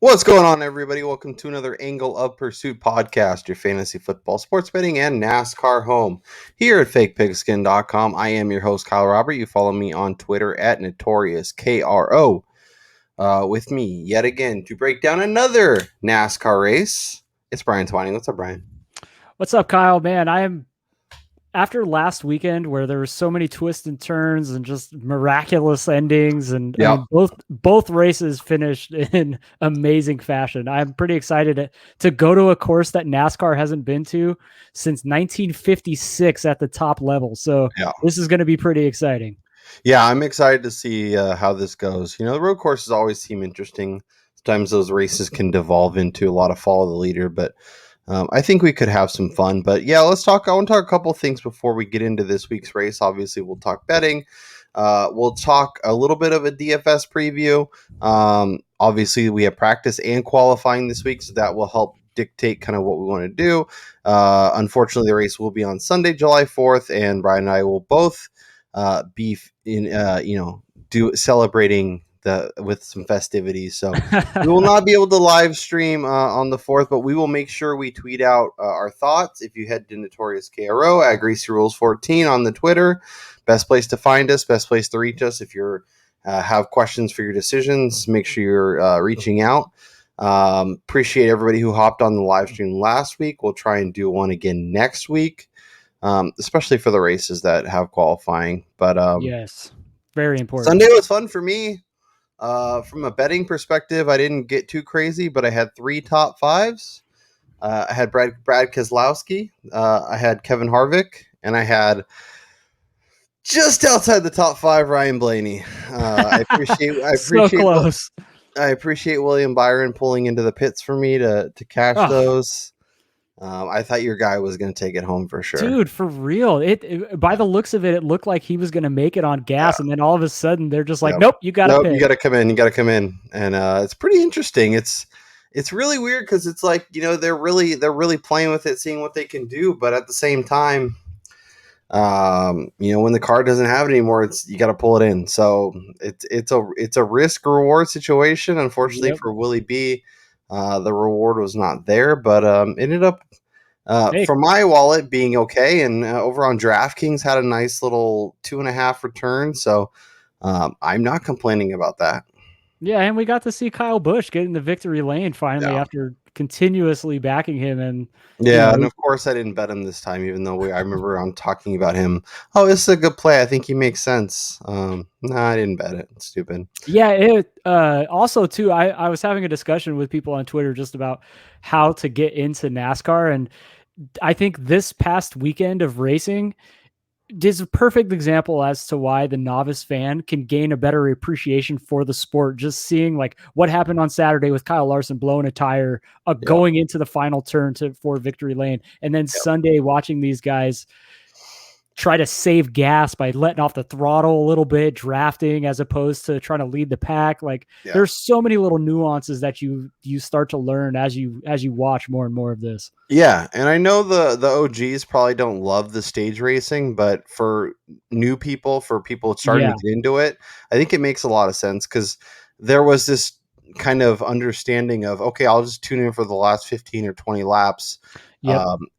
What's going on, everybody? Welcome to another Angle of Pursuit podcast, your fantasy football, sports betting, and NASCAR home here at fakepigskin.com. I am your host, Kyle Robert. You follow me on Twitter at NotoriousKRO. With me yet again to break down another NASCAR race, it's Brian Twining. What's up, Brian? What's up, Kyle? Man, after last weekend where there were so many twists and turns and just miraculous endings, and Yep. I mean, both races finished in amazing fashion. I'm pretty excited to go to a course that NASCAR hasn't been to since 1956 at the top level. So This is going to be pretty exciting. Yeah, I'm excited to see how this goes. You know, the road courses always seem interesting. Sometimes those races can devolve into a lot of follow the leader, but I think we could have some fun. But yeah, let's talk. I want to talk a couple things before we get into this week's race. Obviously, we'll talk betting. We'll talk a little bit of a DFS preview. Obviously, we have practice and qualifying this week, so that will help dictate kind of what we want to do. Unfortunately, the race will be on Sunday, July 4th, and Brian and I will both be in celebrating with some festivities. So we will not be able to live stream on the 4th, but we will make sure we tweet out our thoughts. If you head to Notorious KRO at Greasy Rules 14 on the Twitter, best place to find us, best place to reach us. If you have questions for your decisions, make sure you're reaching out. Appreciate everybody who hopped on the live stream last week. We'll try and do one again next week. Especially for the races that have qualifying. But yes, very important. Sunday was fun for me. From a betting perspective, I didn't get too crazy, but I had 3 top 5s. I had Brad Keselowski, I had Kevin Harvick, and I had just outside the top 5 Ryan Blaney. I appreciate William Byron pulling into the pits for me to cash those. I thought your guy was going to take it home for sure. Dude, for real. By the looks of it, it looked like he was going to make it on gas, and then all of a sudden they're just like, nope, you got to you got to come in. You got to come in. And it's pretty interesting. It's really weird because it's like, they're really playing with it, seeing what they can do, but at the same time, when the car doesn't have it anymore, you got to pull it in. So it's a risk reward situation. Unfortunately for Willie B, the reward was not there, but ended up for my wallet being okay. And over on DraftKings had a nice little 2.5 return. So I'm not complaining about that. Yeah, and we got to see Kyle Busch get in the victory lane finally after continuously backing him. And and of course I didn't bet him this time, even though I remember I'm talking about him. Oh, this is a good play. I think he makes sense. No, I didn't bet it. It's stupid. Yeah, also too, I was having a discussion with people on Twitter just about how to get into NASCAR, and I think this past weekend of racing is a perfect example as to why the novice fan can gain a better appreciation for the sport. Just seeing like what happened on Saturday with Kyle Larson blowing a tire, going into the final turn for victory lane, and then Sunday watching these guys try to save gas by letting off the throttle a little bit, drafting as opposed to trying to lead the pack. Like there's so many little nuances that you start to learn as you watch more and more of this. Yeah, and I know the OGs probably don't love the stage racing, but for new people, for people starting to get into it, I think it makes a lot of sense because there was this kind of understanding of, okay, I'll just tune in for the last 15 or 20 laps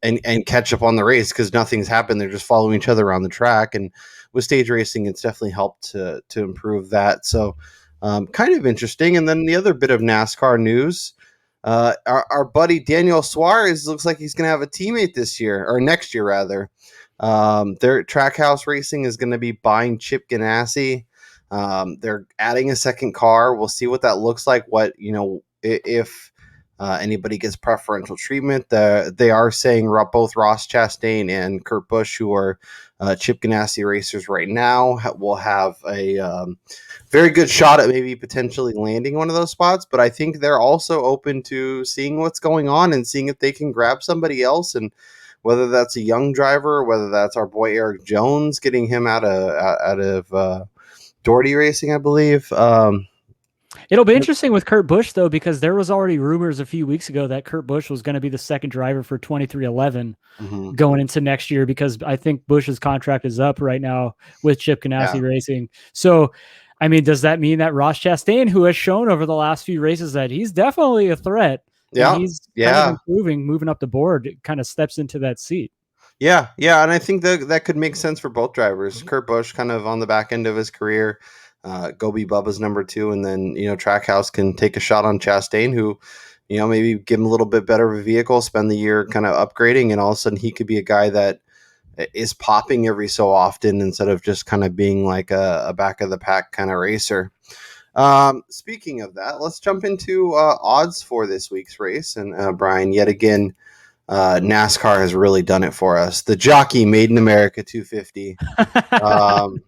and catch up on the race because nothing's happened. They're just following each other around the track. And with stage racing, it's definitely helped to improve that. So kind of interesting. And then the other bit of NASCAR news, our buddy Daniel Suarez looks like he's going to have a teammate this year, or next year rather. Their Trackhouse Racing is going to be buying Chip Ganassi. They're adding a second car. We'll see what that looks like. If anybody gets preferential treatment. They are saying both Ross Chastain and Kurt Busch, who are Chip Ganassi racers right now, will have a very good shot at maybe potentially landing one of those spots. But I think they're also open to seeing what's going on and seeing if they can grab somebody else, and whether that's a young driver, whether that's our boy Eric Jones, getting him out of Doherty Racing, I believe. It'll be interesting with Kurt Busch, though, because there was already rumors a few weeks ago that Kurt Busch was going to be the second driver for 2311 going into next year, because I think Busch's contract is up right now with Chip Ganassi Racing. So I mean, does that mean that Ross Chastain, who has shown over the last few races that he's definitely a threat and Yeah, he's kind of yeah. improving, moving up the board, kind of steps into that seat? Yeah, yeah, and I think that could make sense for both drivers. Kurt Busch kind of on the back end of his career, go be Bubba's number two, and then Trackhouse can take a shot on Chastain, who maybe give him a little bit better of a vehicle, spend the year kind of upgrading, and all of a sudden he could be a guy that is popping every so often instead of just kind of being like a back of the pack kind of racer. Speaking of that, let's jump into odds for this week's race, and Brian, yet again. NASCAR has really done it for us. The Jockey Made in America 250. Um,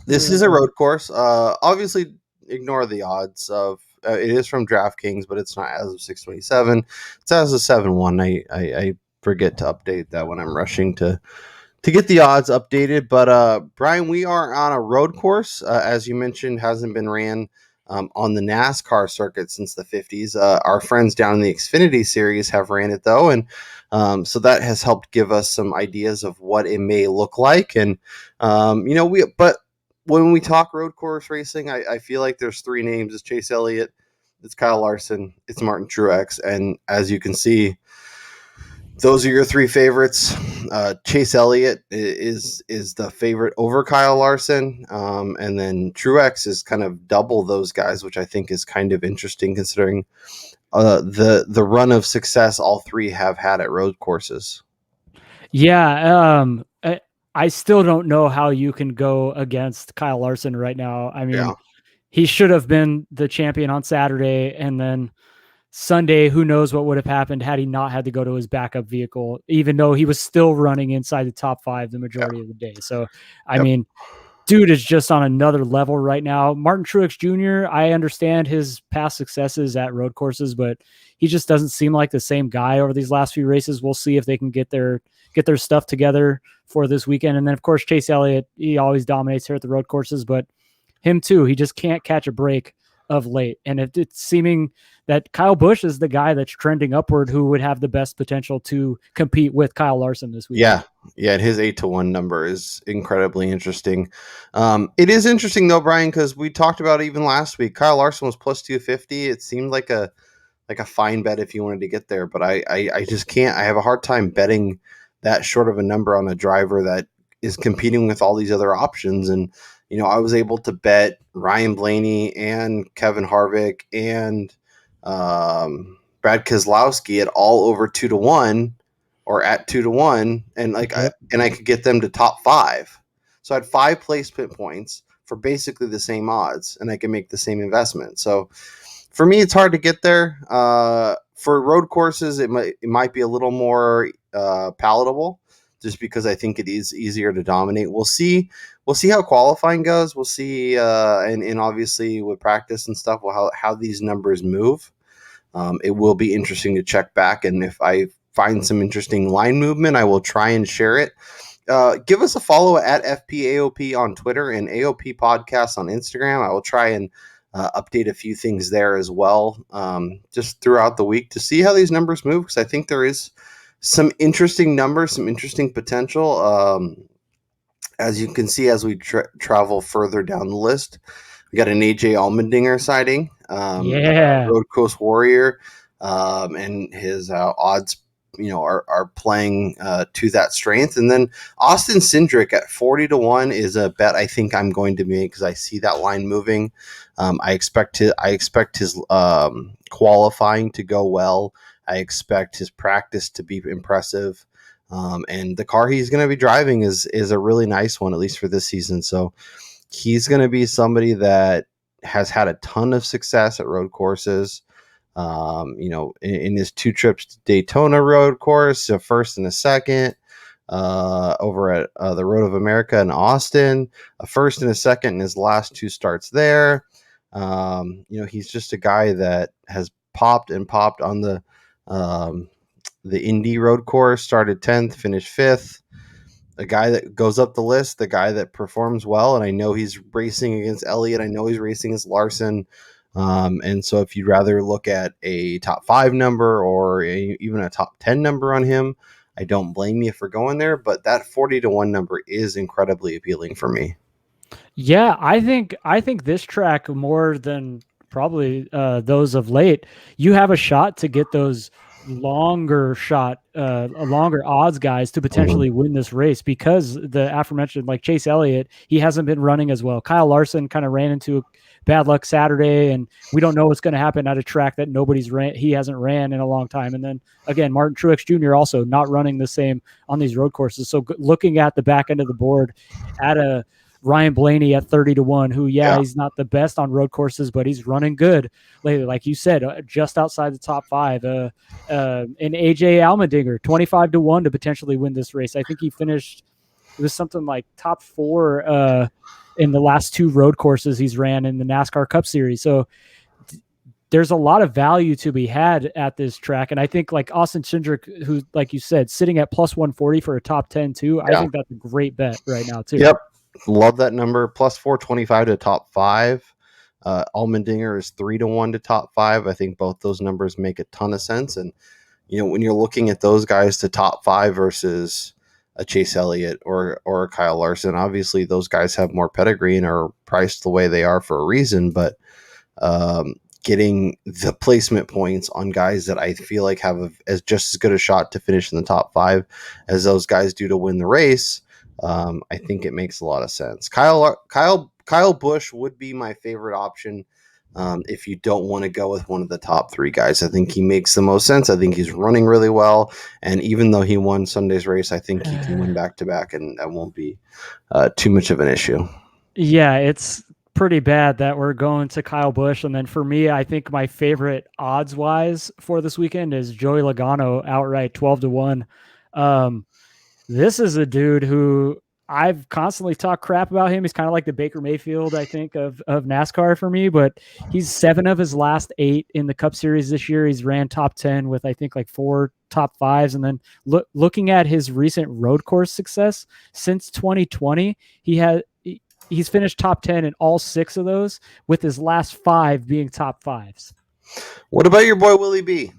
this is a road course. Obviously, ignore the odds of it is from DraftKings, but it's not as of 627. It's as of 7-1. I forget to update that when I'm rushing to get the odds updated. But Brian, we are on a road course, as you mentioned, hasn't been ran on the NASCAR circuit since the 50s. Our friends down in the Xfinity series have ran it though, and so that has helped give us some ideas of what it may look like. And but when we talk road course racing, I feel like there's three names: it's Chase Elliott, it's Kyle Larson, it's Martin Truex, and as you can see, those are your three favorites. Chase Elliott is the favorite over Kyle Larson, and then Truex is kind of double those guys, which I think is kind of interesting considering the run of success all three have had at road courses. Yeah, I still don't know how you can go against Kyle Larson right now. I mean, Yeah, he should have been the champion on Saturday, and then Sunday, who knows what would have happened had he not had to go to his backup vehicle, even though he was still running inside the top five the yeah, majority of the day. So, I yep, mean, dude is just on another level right now. Martin Truex Jr., I understand his past successes at road courses, but he just doesn't seem like the same guy over these last few races. We'll see if they can get their stuff together for this weekend. And then, of course, Chase Elliott, he always dominates here at the road courses, but him too, he just can't catch a break of late. And it's seeming that Kyle Busch is the guy that's trending upward who would have the best potential to compete with Kyle Larson this weekend. yeah. His 8-1 number is incredibly interesting. It is interesting though, Brian, because we talked about it even last week. Kyle Larson was plus 250. It seemed like a fine bet if you wanted to get there, but I just can't. I have a hard time betting that short of a number on a driver that is competing with all these other options. And I was able to bet Ryan Blaney and Kevin Harvick and Brad Keselowski at all over 2-1 or at 2-1, and Yep. I could get them to top five. So I had 5 placement points for basically the same odds, and I can make the same investment. So for me, it's hard to get there. For road courses, it might be a little more palatable, just because I think it is easier to dominate. We'll see. We'll see how qualifying goes. We'll see, and obviously with practice and stuff, how these numbers move. It will be interesting to check back, and if I find some interesting line movement, I will try and share it. Give us a follow at FPAOP on Twitter and AOP Podcast on Instagram. I will try and update a few things there as well, just throughout the week to see how these numbers move, because I think there is some interesting numbers, some interesting potential. As you can see, as we travel further down the list, we got an AJ Allmendinger sighting, Yeah. Road Coast Warrior, and his odds, are playing to that strength. And then Austin Cindric at 40-1 is a bet I think I'm going to make because I see that line moving. I expect his qualifying to go well. I expect his practice to be impressive. And the car he's going to be driving is a really nice one, at least for this season. So he's going to be somebody that has had a ton of success at road courses. In his 2 trips to Daytona road course, a first and a second, over at the Road of America in Austin, a first and a second in his last 2 starts there. He's just a guy that has popped and popped on the Indy road course, started 10th, finished 5th. A guy that goes up the list, the guy that performs well, and I know he's racing against Elliott. I know he's racing against Larson. And so if you'd rather look at a top 5 number or even a top 10 number on him, I don't blame you for going there. But that 40-1 number is incredibly appealing for me. Yeah, I think this track more than probably those of late, you have a shot to get those longer odds guys to Mhm. potentially win this race because the aforementioned like Chase Elliott, he hasn't been running as well. Kyle Larson kind of ran into bad luck Saturday, and we don't know what's going to happen at a track that he hasn't ran in a long time. And then again, Martin Truex Jr. also not running the same on these road courses. So looking at the back end of the board at a Ryan Blaney at 30-1, who, yeah, Yeah. he's not the best on road courses, but he's running good lately. Like you said, just outside the top five. And AJ Allmendinger, 25-1 to potentially win this race. I think he finished, it was something like top four in the last two road courses he's ran in the NASCAR Cup Series. So there's a lot of value to be had at this track. And I think like Austin Cindric, who, like you said, sitting at plus 140 for a top 10 too, I Yeah. think that's a great bet right now too. Yep. Love that number. Plus 425 to top five. Allmendinger is 3-1 to top five. I think both those numbers make a ton of sense. And, when you're looking at those guys to top five versus a Chase Elliott or a Kyle Larson, obviously those guys have more pedigree and are priced the way they are for a reason. But um, getting the placement points on guys that I feel like have as just as good a shot to finish in the top five as those guys do to win the race, I think it makes a lot of sense. Kyle Busch would be my favorite option. If you don't want to go with one of the top three guys, I think he makes the most sense. I think he's running really well. And even though he won Sunday's race, I think he can win back to back, and that won't be too much of an issue. Yeah, it's pretty bad that we're going to Kyle Busch. And then for me, I think my favorite odds wise for this weekend is Joey Logano outright 12-1. Um, this is a dude who I've constantly talked crap about him. He's kind of like the Baker Mayfield, I think, of NASCAR for me, but he's 7 of his last 8 in the Cup Series this year. He's ran top 10 with, I think, like 4 top fives. And then looking at his recent road course success since 2020, he's finished top 10 in all 6 of those, with his last 5 being top fives. What about your boy Willie B?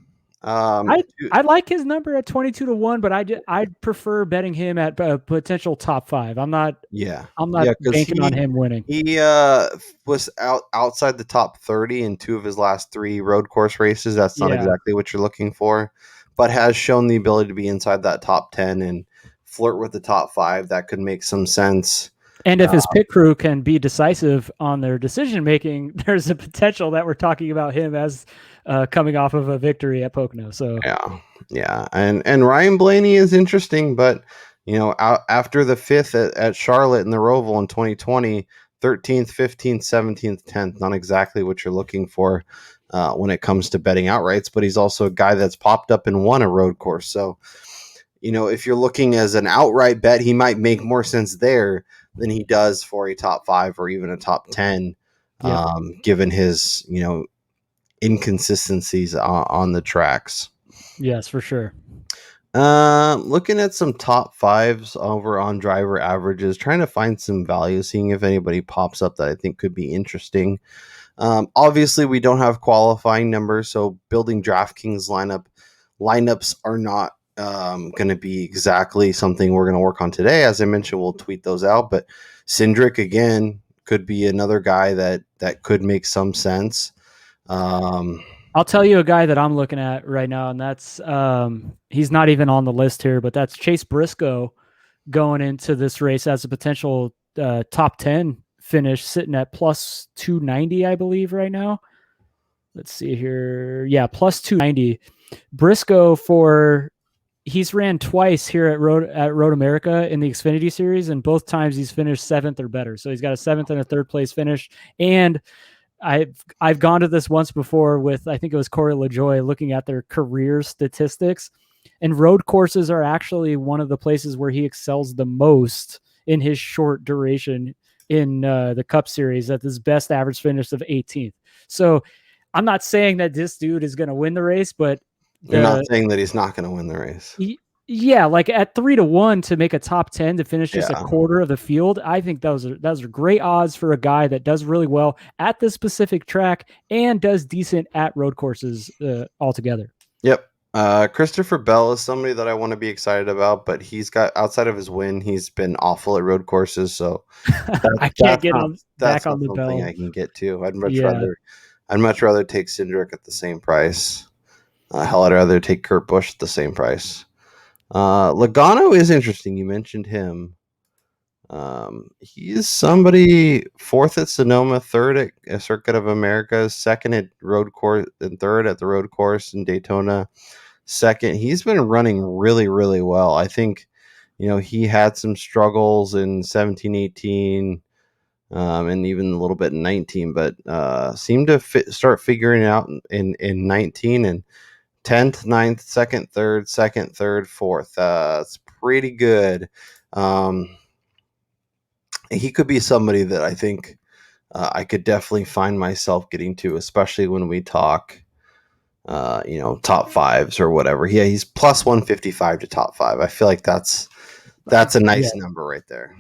I like his number at 22-1, but I'd prefer betting him at a potential top 5. I'm not Yeah, because banking on him winning. he was outside the top 30 in 2 of his last 3 road course races. That's not Yeah. exactly what you're looking for, but has shown the ability to be inside that top 10 and flirt with the top 5. That could make some sense. And if his pit crew can be decisive on their decision making, there's a potential that we're talking about him as coming off of a victory at Pocono. So yeah, and Ryan Blaney is interesting, but after the 5th at Charlotte in the Roval in 2020, 13th, 15th, 17th, 10th, not exactly what you're looking for when it comes to betting outrights, but he's also a guy that's popped up and won a road course. So, if you're looking as an outright bet, he might make more sense there than he does for a top 5 or even a top 10, yeah. given his, inconsistencies on the tracks. Yes, for sure. Looking at some top 5s over on driver averages, trying to find some value, seeing if anybody pops up that I think could be interesting. Obviously, we don't have qualifying numbers, so building DraftKings lineups are not going to be exactly something we're going to work on today. As I mentioned, we'll tweet those out. But Cindric again could be another guy that could make some sense. I'll tell you a guy that I'm looking at right now, and that's he's not even on the list here, but that's Chase Briscoe going into this race as a potential top 10 finish, sitting at plus 290, I believe, right now. Let's see here. Yeah, plus 290. Briscoe he's ran twice here at Road America in the Xfinity Series, and both times he's finished 7th or better. So he's got a 7th and a 3rd place finish. And I've gone to this once before with, I think it was Corey LaJoie, looking at their career statistics, and road courses are actually one of the places where he excels the most in his short duration in the Cup Series, at his best average finish of 18th. So I'm not saying that this dude is going to win the race, but you're not saying that he's not going to win the race. Yeah, like at 3-1 to make a top 10 to finish just a Yeah. quarter of the field. I think those are great odds for a guy that does really well at this specific track and does decent at road courses altogether. Yep. Christopher Bell is somebody that I want to be excited about, but he's got outside of his win, he's been awful at road courses, so I can't that's get not on back on the something bell. I can get to. Yeah. I'd much rather take Cindric at the same price. Hell, I'd rather take Kurt Busch at the same price. Logano is interesting. You mentioned him. He is somebody fourth at Sonoma, third at a Circuit of America, second at road course, and third at the road course in Daytona. Second, he's been running really, really well. I think, he had some struggles in 17, 18, and even a little bit in 19, but seemed to start figuring it out in 19 and 10th, ninth, second, third, fourth. It's pretty good. He could be somebody that I think I could definitely find myself getting to, especially when we talk, top fives or whatever. Yeah, he's plus 155 to top five. I feel like that's a Yeah. nice number right there.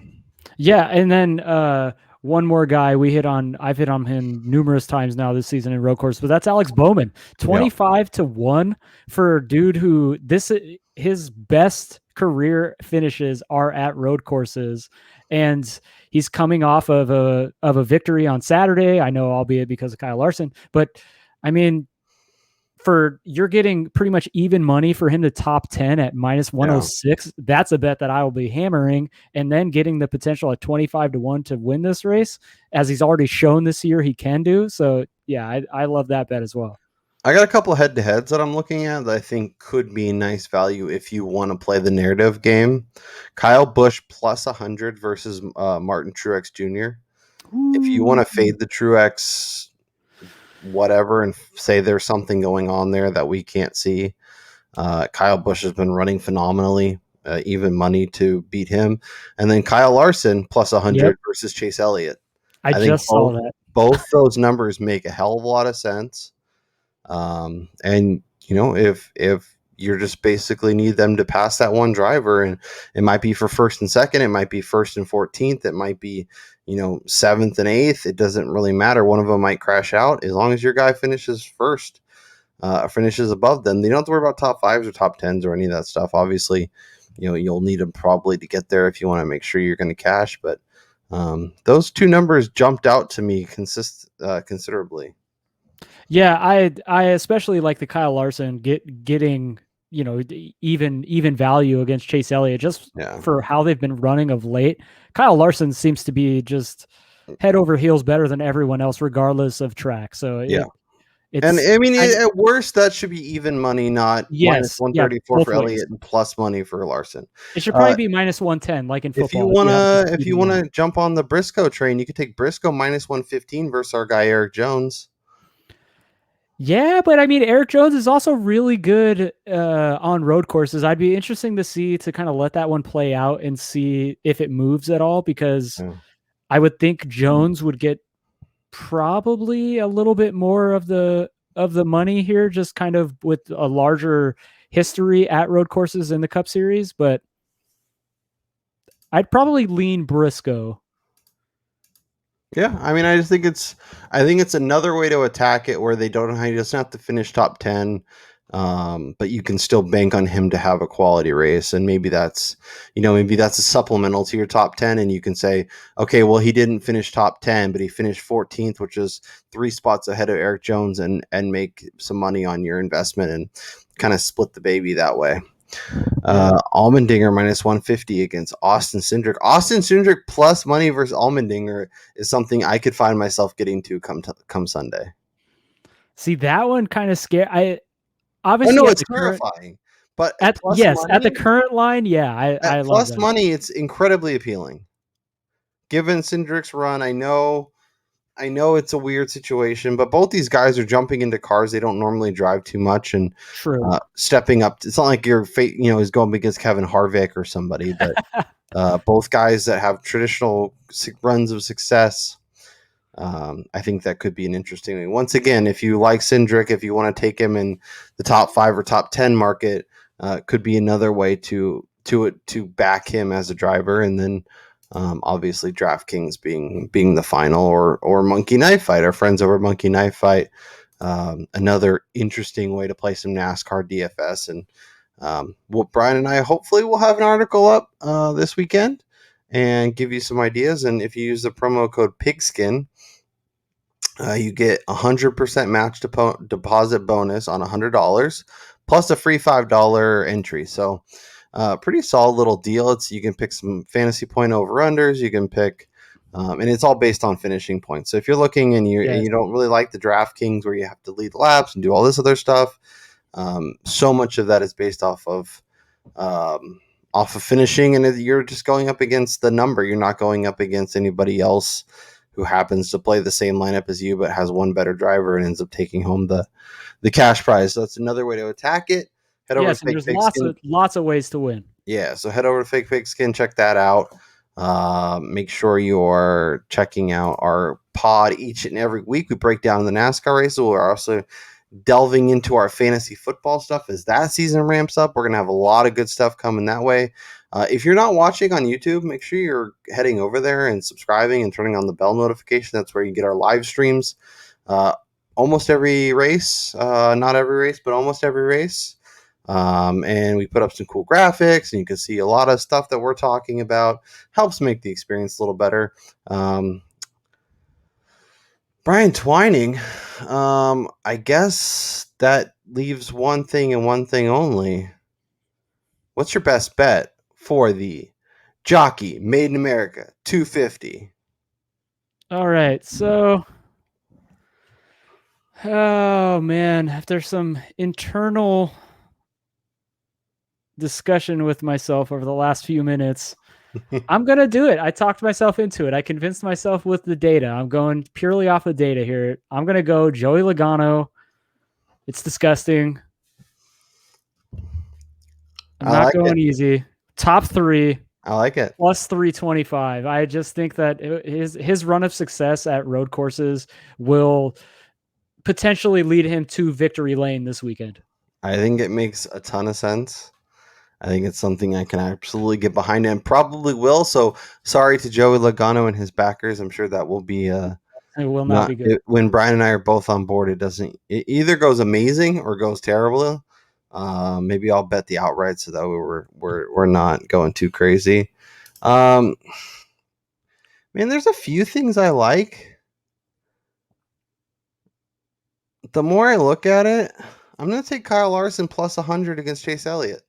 Yeah, and then one more guy I've hit on him numerous times now this season in road course, but that's Alex Bowman. Yeah. 25-1 for a dude who his best career finishes are at road courses, and he's coming off of a victory on Saturday. I know, albeit because of Kyle Larson, but I mean, you're getting pretty much even money for him to top 10 at minus Yeah. 106. That's a bet that I will be hammering, and then getting the potential at 25-1 to win this race, as he's already shown this year he can do. So yeah, I love that bet as well. I got a couple head to heads that I'm looking at that I think could be nice value if you want to play the narrative game. Kyle Busch plus 100 versus Martin Truex Jr. If you want to fade the Truex whatever and say there's something going on there that we can't see, Kyle Busch has been running phenomenally, even money to beat him. And then Kyle Larson plus 100 Yep, versus Chase Elliott. I I think just saw that. both those numbers make a hell of a lot of sense. And if you're just basically need them to pass that one driver, and it might be for first and second, it might be first and 14th, it might be seventh and eighth. It doesn't really matter. One of them might crash out as long as your guy finishes first, finishes above them. You don't have to worry about top fives or top tens or any of that stuff. Obviously, you'll need them probably to get there if you want to make sure you're going to cash. But those two numbers jumped out to me considerably. Yeah, I especially like the Kyle Larson getting even value against Chase Elliott, just Yeah. for how they've been running of late. Kyle Larson seems to be just head over heels better than everyone else, regardless of track. So Yeah. And it's I mean, at worst, that should be even money, not minus yes, yeah, 134 both for ways. Elliott and plus money for Larson. It should probably be minus 110, like in If you football. If you have wanna, just if you even money. wanna jump on the Briscoe train, you could take Briscoe minus 115 versus our guy Eric Jones. Yeah, but I mean, Eric Jones is also really good on road courses. I'd be interesting to kind of let that one play out and see if it moves at all, because Yeah. I would think Jones would get probably a little bit more of the money here, just kind of with a larger history at road courses in the Cup Series. But I'd probably lean Briscoe. Yeah, I mean, I think it's another way to attack it where he doesn't have to finish top 10, but you can still bank on him to have a quality race, and maybe that's a supplemental to your top 10, and you can say, okay, well, he didn't finish top 10, but he finished 14th, which is 3 spots ahead of Eric Jones, and make some money on your investment and kind of split the baby that way. Allmendinger minus 150 against Austin Cindric. Austin Cindric plus money versus Allmendinger is something I could find myself getting to come Sunday. See, that one kind of scare. I I obviously know at it's the current terrifying, but at the current line, yeah, I at love plus that. money, it's incredibly appealing. Given Cindric's run, I know it's a weird situation, but both these guys are jumping into cars they don't normally drive too much and True. stepping up. It's not like your fate, is going against Kevin Harvick or somebody, but both guys that have traditional runs of success. I think that could be an interesting one. Once again, if you like Cindric, if you want to take him in the top 5 or top 10 market, could be another way to back him as a driver. And then obviously DraftKings being the final, or Monkey Knife Fight, our friends over Monkey Knife Fight. another interesting way to play some NASCAR DFS. And Brian and I hopefully will have an article up this weekend and give you some ideas. And if you use the promo code Pigskin, you get 100% match deposit bonus on $100 plus a free $5 entry. So pretty solid little deal. You can pick some fantasy point over unders. You can pick, and it's all based on finishing points. So if you're looking and you don't really like the DraftKings where you have to lead laps and do all this other stuff, so much of that is based off of finishing, and you're just going up against the number. You're not going up against anybody else who happens to play the same lineup as you but has one better driver and ends up taking home the cash prize. So that's another way to attack it. Head over to Fake there's Pigskin. lots of ways to win. Yeah, so head over to Fake Pigskin, check that out. Make sure you are checking out our pod each and every week. We break down the NASCAR races. We're also delving into our fantasy football stuff as that season ramps up. We're going to have a lot of good stuff coming that way. If you're not watching on YouTube, make sure you're heading over there and subscribing and turning on the bell notification. That's where you get our live streams. Almost every race, not every race, but almost every race. And we put up some cool graphics, and you can see a lot of stuff that we're talking about. Helps make the experience a little better. Brian Twining, I guess that leaves one thing and one thing only. What's your best bet for the Jockey Made in America 250? All right, so oh man, after some internal discussion with myself over the last few minutes, I'm going to do it. I talked myself into it. I convinced myself with the data. I'm going purely off of data here. I'm going to go Joey Logano. It's disgusting. I'm not going easy. Top 3. I like it. Plus 325. I just think that his run of success at road courses will potentially lead him to victory lane this weekend. I think it makes a ton of sense. I think it's something I can absolutely get behind and probably will. So sorry to Joey Logano and his backers. I'm sure that will be it will not be good. When Brian and I are both on board, it either goes amazing or goes terrible. Maybe I'll bet the outright so that we're not going too crazy. Man, there's a few things I like. The more I look at it, I'm going to take Kyle Larson plus 100 against Chase Elliott.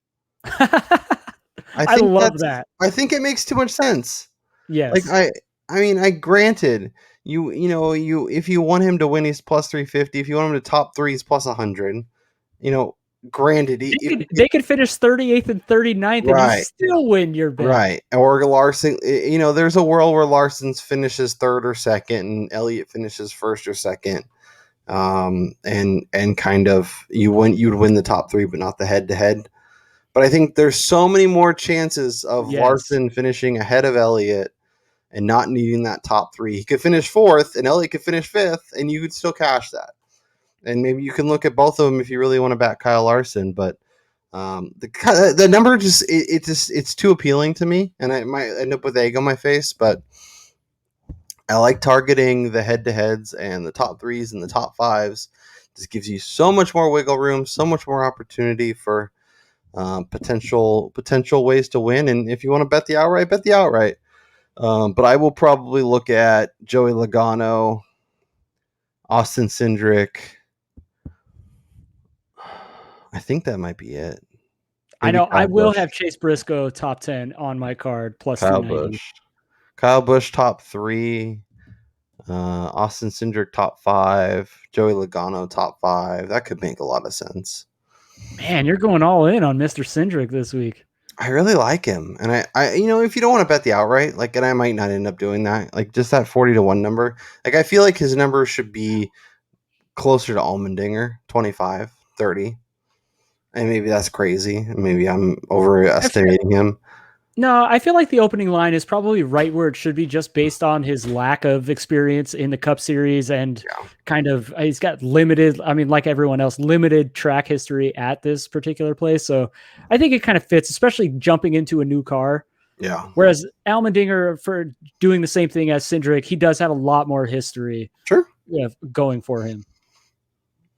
I love that. I think it makes too much sense. Yes. Like I granted if you want him to win, he's plus 350. If you want him to top 3, he's plus 100. Granted, they could finish 38th and 39th, right, and you still win your bet. Right. Or Larson, there's a world where Larson finishes 3rd or 2nd and Elliott finishes 1st or 2nd. And kind of you'd win the top 3, but not the head-to-head. But I think there's so many more chances of Larson finishing ahead of Elliott and not needing that top 3. He could finish 4th and Elliott could finish 5th, and you could still cash that. And maybe you can look at both of them if you really want to back Kyle Larson. But the number it's too appealing to me, and I might end up with egg on my face. But I like targeting the head-to-heads and the top 3s and the top 5s. This gives you so much more wiggle room, so much more opportunity for potential ways to win. And if you want to bet the outright, bet the outright. But I will probably look at Joey Logano, Austin Cindric. I think that might be it. Maybe I know I will have Chase Briscoe top 10 on my card plus Kyle Busch. Kyle Busch top 3. Austin Cindric top 5. Joey Logano top 5. That could make a lot of sense. Man, you're going all in on Mr. Cindric this week. I really like him. And I if you don't want to bet the outright, and I might not end up doing that, just that 40-1 number. I feel like his number should be closer to Allmendinger, 25, 30. And maybe that's crazy. Maybe I'm overestimating him. No, I feel like the opening line is probably right where it should be, just based on his lack of experience in the Cup Series and kind of he's got limited, like everyone else, limited track history at this particular place. So I think it kind of fits, especially jumping into a new car. Yeah. Whereas Allmendinger, for doing the same thing as Cindric, he does have a lot more history. Sure. Going for him.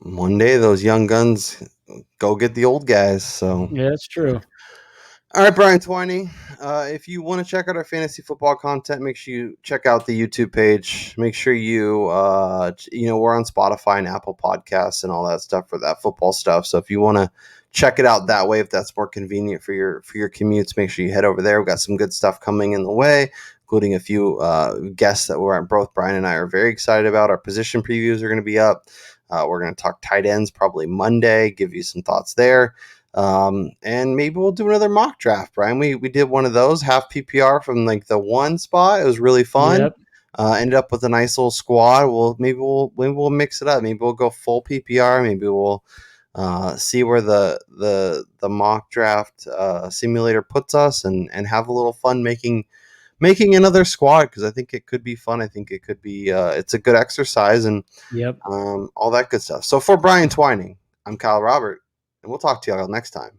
one day those young guns go get the old guys. So Yeah, that's true. all right, Brian Twiney. If you want to check out our fantasy football content, make sure you check out the YouTube page. Make sure you, we're on Spotify and Apple Podcasts and all that stuff for that football stuff. So if you want to check it out that way, if that's more convenient for your commutes, make sure you head over there. We've got some good stuff coming in the way, including a few guests that both Brian and I are very excited about. Our position previews are going to be up. We're going to talk tight ends probably Monday. Give you some thoughts there. And maybe we'll do another mock draft, Brian. We did one of those half PPR from like the one spot. It was really fun. Yep. Ended up with a nice little squad. Maybe we'll mix it up. Maybe we'll go full PPR. Maybe we'll see where the mock draft simulator puts us, and have a little fun making another squad, because I think it could be fun. I think it could be it's a good exercise, and Yep. all that good stuff. So for Brian Twining, I'm Kyle Robert, and we'll talk to y'all next time.